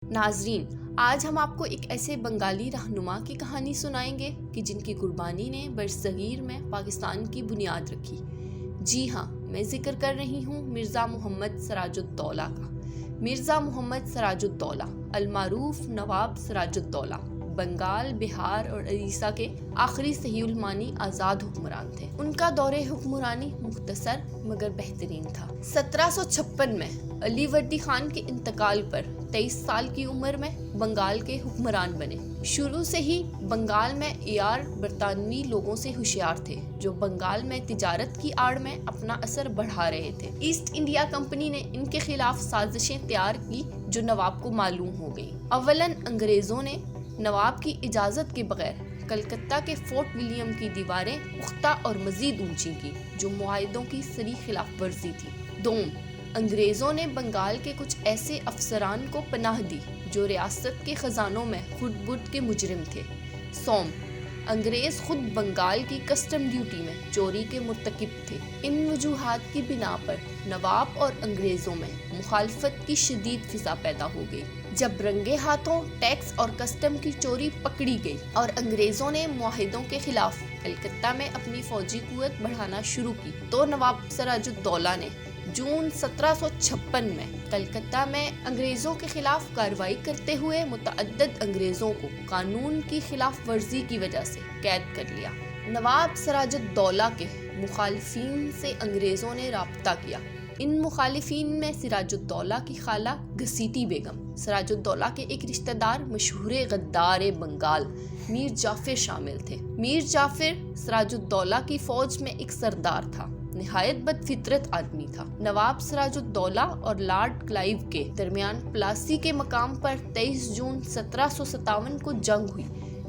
ناظرین، آج ہم آپ کو ایک ایسے بنگالی رہنما کی کہانی سنائیں گے کہ جن کی قربانی نے برصغیر میں پاکستان کی بنیاد رکھی۔ جی ہاں، میں ذکر کر رہی ہوں مرزا محمد سراج الدولہ کا۔ مرزا محمد سراج الدولہ المعروف نواب سراج الدولہ بنگال، بہار اور اڑیسہ کے آخری صحیح المانی آزاد حکمران تھے۔ ان کا دور حکمرانی مختصر مگر بہترین تھا۔ 1756 میں علی وردی خان کے انتقال پر 23 سال کی عمر میں بنگال کے حکمران بنے۔ شروع سے ہی بنگال میں عیار برطانوی لوگوں سے ہوشیار تھے جو بنگال میں تجارت کی آڑ میں اپنا اثر بڑھا رہے تھے۔ ایسٹ انڈیا کمپنی نے ان کے خلاف سازشیں تیار کی جو نواب کو معلوم ہو گئی۔ اولاً انگریزوں نے نواب کی اجازت کے بغیر کلکتہ کے فورٹ ولیم کی دیواریں پختہ اور مزید اونچی کی جو معاہدوں کی صریح خلاف ورزی تھی۔ دوم، انگریزوں نے بنگال کے کچھ ایسے افسران کو پناہ دی جو ریاست کے خزانوں میں خود برد کے مجرم تھے۔ سوم، انگریز خود بنگال کی کسٹم ڈیوٹی میں چوری کے مرتکب تھے۔ ان وجوہات کی بنا پر نواب اور انگریزوں میں مخالفت کی شدید فضا پیدا ہو گئی۔ جب رنگے ہاتھوں ٹیکس اور کسٹم کی چوری پکڑی گئی اور انگریزوں نے معاہدوں کے خلاف کلکتہ میں اپنی فوجی قوت بڑھانا شروع کی تو نواب سراج الدولہ نے جون 1756 میں کلکتہ میں انگریزوں کے خلاف کارروائی کرتے ہوئے متعدد انگریزوں کو قانون کی خلاف ورزی کی وجہ سے قید کر لیا۔ نواب سراج الدولہ کے مخالفین سے انگریزوں نے رابطہ کیا۔ ان مخالفین میں سراج الدولہ کی خالہ گھسیٹی بیگم، سراج الدولہ کے ایک رشتہ دار مشہور غدار بنگال میر جعفر شامل تھے۔ میر جعفر سراج الدولہ کی فوج میں ایک سردار تھا، نہایت بد فطرت آدمی تھا۔ نواب سراج الدولہ اور لارڈ کلائیو کے درمیان پلاسی کے مقام پر 23 جون 1757 کو جنگ ہوئی۔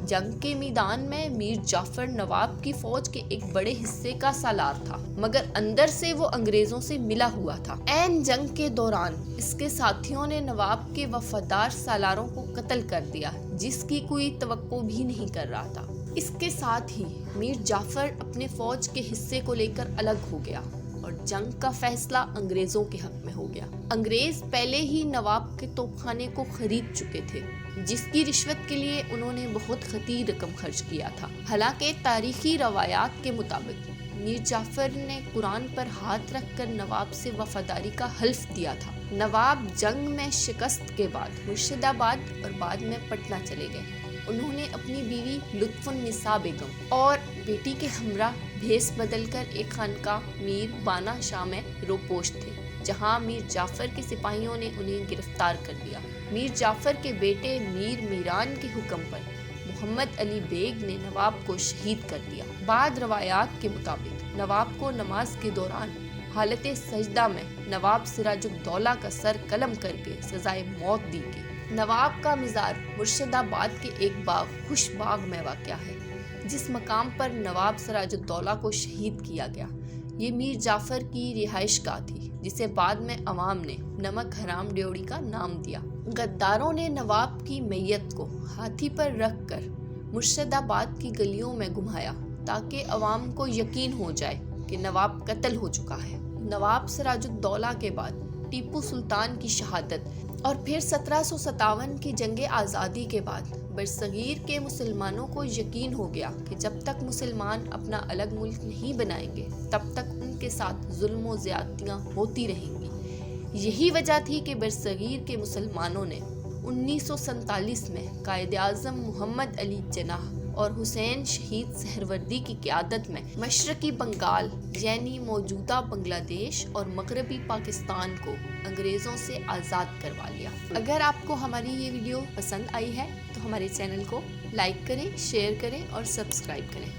جنگ کے میدان میں میر جعفر نواب کی فوج کے ایک بڑے حصے کا سالار تھا مگر اندر سے وہ انگریزوں سے ملا ہوا تھا۔ عین جنگ کے دوران اس کے ساتھیوں نے نواب کے وفادار سالاروں کو قتل کر دیا جس کی کوئی توقع بھی نہیں کر رہا تھا۔ اس کے ساتھ ہی میر جعفر اپنے فوج کے حصے کو لے کر الگ ہو گیا اور جنگ کا فیصلہ انگریزوں کے حق میں ہو گیا۔ انگریز پہلے ہی نواب کے توپ خانے کو خرید چکے تھے جس کی رشوت کے لیے انہوں نے بہت خطیر رقم خرچ کیا تھا۔ حالانکہ تاریخی روایات کے مطابق میر جعفر نے قرآن پر ہاتھ رکھ کر نواب سے وفاداری کا حلف دیا تھا۔ نواب جنگ میں شکست کے بعد مرشد آباد اور بعد میں پٹنہ چلے گئے۔ انہوں نے اپنی بیوی لطف النساء بیگم اور بیٹی کے ہمراہ بھیس بدل کر ایک خانقاہ میر بانا شاہ میں روپوش تھے جہاں میر جعفر کے سپاہیوں نے انہیں گرفتار کر لیا۔ میر جعفر کے بیٹے میر میران کے حکم پر محمد علی بیگ نے نواب کو شہید کر دیا۔ بعض روایات کے مطابق نواب کو نماز کے دوران حالت سجدہ میں نواب سراج الدولہ کا سر قلم کر کے سزائے موت دی گئی۔ نواب کا مزار مرشد آباد کے ایک باغ خوش باغ میں واقع ہے جس مقام پر نواب سراج الدولہ کو شہید کیا گیا۔ یہ میر جعفر کی رہائش گاہ تھی جسے بعد میں عوام نے نمک حرام ڈیوڑی کا نام دیا۔ غداروں نے نواب کی میت کو ہاتھی پر رکھ کر مرشد آباد کی گلیوں میں گھمایا تاکہ عوام کو یقین ہو جائے کہ نواب قتل ہو چکا ہے۔ نواب سراج الدولہ کے بعد ٹیپو سلطان کی شہادت اور پھر 1757 کی جنگ آزادی کے بعد برصغیر کے مسلمانوں کو یقین ہو گیا کہ جب تک مسلمان اپنا الگ ملک نہیں بنائیں گے تب تک ان کے ساتھ ظلم و زیادتیاں ہوتی رہیں گی۔ یہی وجہ تھی کہ برصغیر کے مسلمانوں نے 1947 میں قائد اعظم محمد علی جناح اور حسین شہید سہروردی کی قیادت میں مشرقی بنگال یعنی موجودہ بنگلہ دیش اور مغربی پاکستان کو انگریزوں سے آزاد کروا لیا۔ اگر آپ کو ہماری یہ ویڈیو پسند آئی ہے تو ہمارے چینل کو لائک کریں، شیئر کریں اور سبسکرائب کریں۔